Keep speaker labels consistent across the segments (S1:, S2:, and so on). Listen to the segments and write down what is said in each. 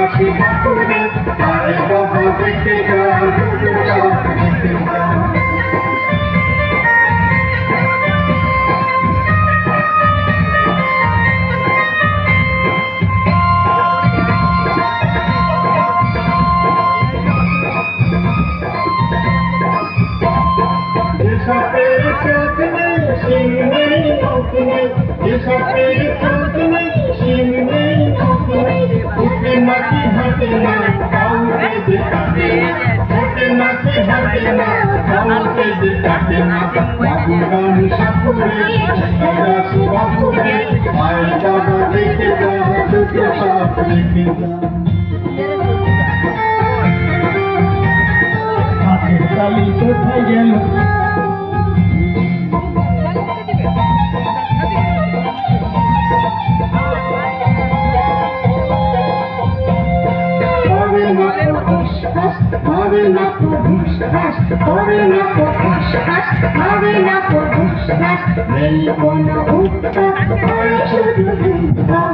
S1: আসি বাপুরে আয় বাবা দেখে যা দুটো চাপ দেখে যা Disappear chutne, shimne, chutne. Disappear chutne, shimne, chutne. Utne mati hate na, kaute dikhate na. Utne mati hate na, kaute dikhate na. Baburan sapure, dada subapure. Ay baba dekhe ja, duto sap dekhe ja. Hathir tali kothay gelo? হবে না তো হুঁশহাস, হবে না তো হুঁশহাস, হবে না তো হুঁশহাস, নেই কোনো উত্তর, হয় শুধু উদ্ধার।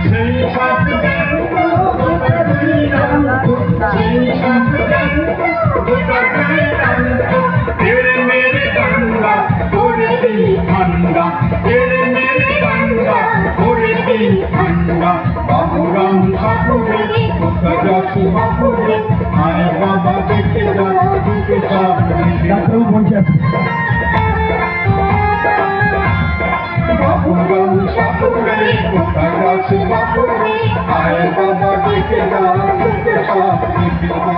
S1: সেই সব গল্প গোটা দুই রঙ্গ, সেই সব গল্প গোটা দুই রঙ্গ, তেরে মেরে গঙ্গা করে দিই ঠান্ডা, তেরে মেরে গঙ্গা করে দিই ঠান্ডা। বাবুরাম সাপুরে কোথায় যাচ্ছি বাপুরে আয় বাবা দেখে যা দুটো সব বাবুরাম সাপুরে কোথায় যাচ্ছি বাপুরে আয় বাবা দেখে যা দুটো সব দেখে যা।